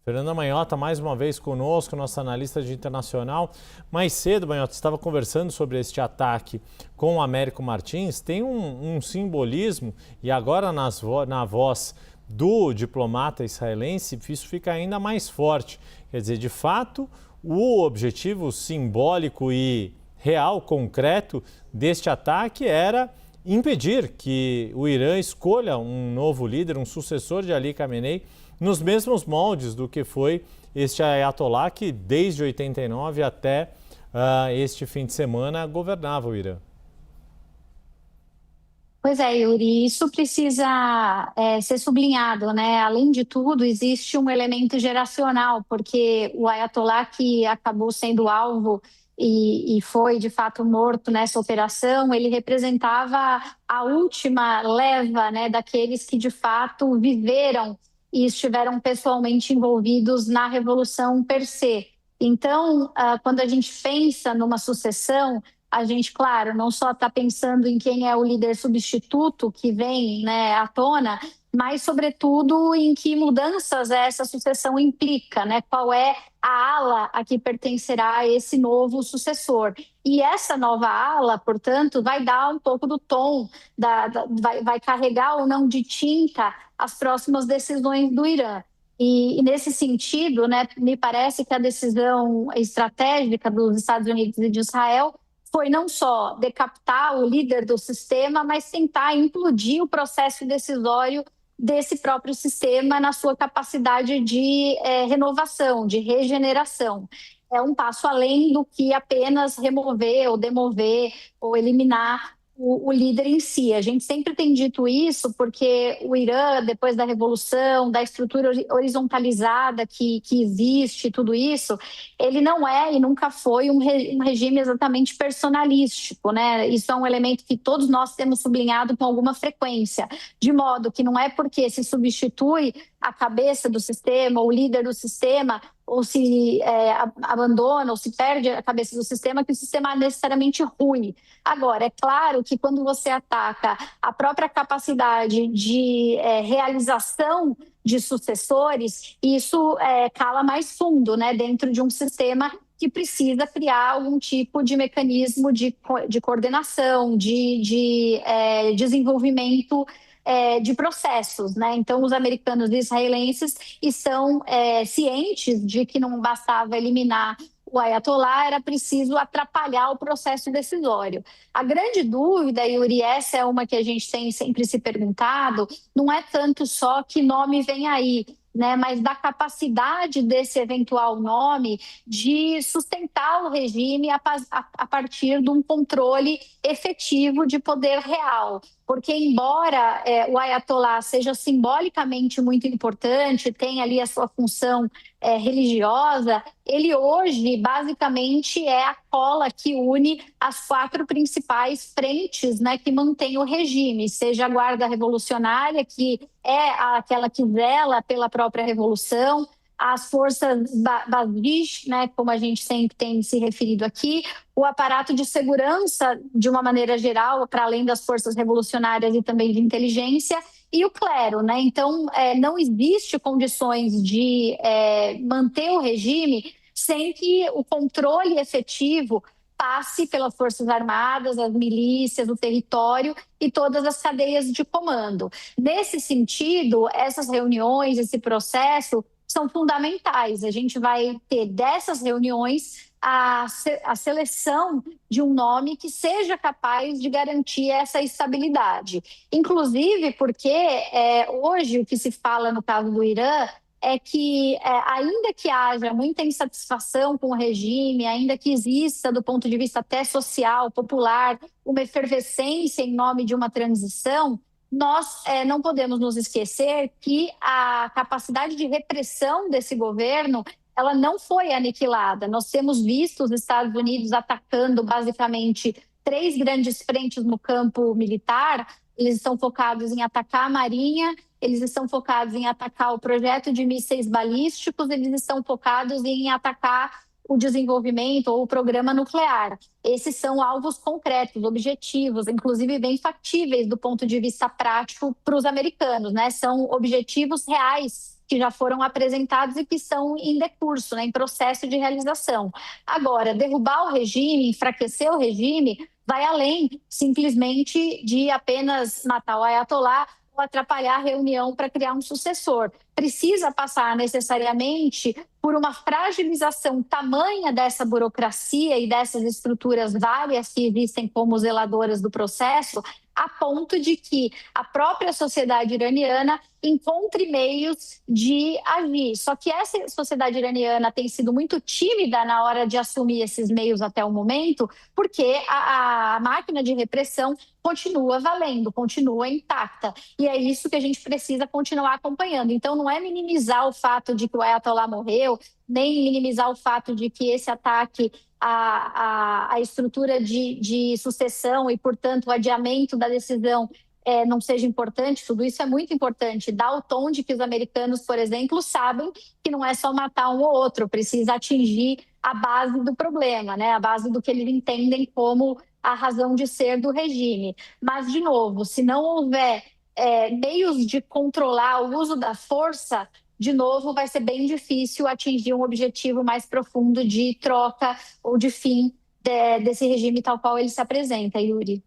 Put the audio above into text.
Fernanda Manhota, mais uma vez conosco, nossa analista de internacional. Mais cedo, Manhota, estava conversando sobre este ataque com o Américo Martins. Tem um simbolismo, e agora na voz do diplomata israelense, isso fica ainda mais forte. Quer dizer, de fato, o objetivo simbólico e real, concreto deste ataque era impedir que o Irã escolha um novo líder, um sucessor de Ali Khamenei, nos mesmos moldes do que foi este Ayatollah que desde 89 até este fim de semana governava o Irã. Pois é, Yuri, isso precisa ser sublinhado, né? Além de tudo, existe um elemento geracional, porque o Ayatollah que acabou sendo alvo e foi de fato morto nessa operação, ele representava a última leva, né, daqueles que de fato viveram e estiveram pessoalmente envolvidos na revolução per se. Então, quando a gente pensa numa sucessão, a gente, claro, não só está pensando em quem é o líder substituto que vem, né, à tona, mas, sobretudo, em que mudanças essa sucessão implica, né? Qual é a ala a que pertencerá a esse novo sucessor. E essa nova ala, portanto, vai dar um pouco do tom, vai carregar ou não de tinta as próximas decisões do Irã. E nesse sentido, né, me parece que a decisão estratégica dos Estados Unidos e de Israel foi não só decapitar o líder do sistema, mas tentar implodir o processo decisório desse próprio sistema na sua capacidade de renovação, de regeneração. É um passo além do que apenas remover ou demover ou eliminar o líder em si. A gente sempre tem dito isso porque o Irã, depois da Revolução, da estrutura horizontalizada que existe, tudo isso, ele não é e nunca foi um regime exatamente personalístico, né? Isso é um elemento que todos nós temos sublinhado com alguma frequência, de modo que não é porque se substitui a cabeça do sistema, o líder do sistema, ou se abandona ou se perde a cabeça do sistema, que o sistema é necessariamente ruim. Agora, é claro que quando você ataca a própria capacidade de realização de sucessores, isso cala mais fundo, né, dentro de um sistema que precisa criar algum tipo de mecanismo de coordenação, de desenvolvimento de processos, né? Então, os americanos e israelenses estão cientes de que não bastava eliminar o Ayatollah, era preciso atrapalhar o processo decisório. A grande dúvida, Yuri, essa é uma que a gente tem sempre se perguntado, não é tanto só que nome vem aí, né, mas da capacidade desse eventual nome de sustentar o regime a partir de um controle efetivo de poder real. Porque, embora o Ayatollah seja simbolicamente muito importante, tenha ali a sua função religiosa, ele hoje, basicamente, é a cola que une as 4 principais frentes, né, que mantém o regime, seja a Guarda Revolucionária, que é aquela que vela pela própria revolução, as forças Basij, né, como a gente sempre tem se referido aqui, o aparato de segurança, de uma maneira geral, para além das forças revolucionárias e também de inteligência, e o clero, né? Então, não existe condições de manter o regime sem que o controle efetivo passe pelas Forças Armadas, as milícias, o território e todas as cadeias de comando. Nesse sentido, essas reuniões, esse processo, são fundamentais. A gente vai ter dessas reuniões a seleção de um nome que seja capaz de garantir essa estabilidade. Inclusive porque hoje o que se fala no caso do Irã é que, ainda que haja muita insatisfação com o regime, ainda que exista, do ponto de vista até social, popular, uma efervescência em nome de uma transição, nós não podemos nos esquecer que a capacidade de repressão desse governo ela não foi aniquilada. Nós temos visto os Estados Unidos atacando basicamente 3 grandes frentes no campo militar. Eles estão focados em atacar a Marinha, eles estão focados em atacar o projeto de mísseis balísticos, eles estão focados em atacar o desenvolvimento ou o programa nuclear. Esses são alvos concretos, objetivos, inclusive bem factíveis do ponto de vista prático para os americanos, né? São objetivos reais que já foram apresentados e que estão em decurso, né, em processo de realização. Agora, derrubar o regime, enfraquecer o regime, vai além simplesmente de apenas matar o Ayatollah ou atrapalhar a reunião para criar um sucessor. Precisa passar necessariamente por uma fragilização tamanha dessa burocracia e dessas estruturas várias que existem como zeladoras do processo, a ponto de que a própria sociedade iraniana encontre meios de agir. Só que essa sociedade iraniana tem sido muito tímida na hora de assumir esses meios até o momento, porque a máquina de repressão continua valendo, continua intacta. E é isso que a gente precisa continuar acompanhando. Então, não é minimizar o fato de que o Ayatollah morreu, nem minimizar o fato de que esse ataque à estrutura de sucessão e, portanto, o adiamento da decisão não seja importante. Tudo isso é muito importante. Dá o tom de que os americanos, por exemplo, sabem que não é só matar um ou outro, precisa atingir a base do problema, né? A base do que eles entendem como a razão de ser do regime. Mas, de novo, se não houver meios de controlar o uso da força, de novo, vai ser bem difícil atingir um objetivo mais profundo de troca ou de fim desse regime tal qual ele se apresenta, Yuri.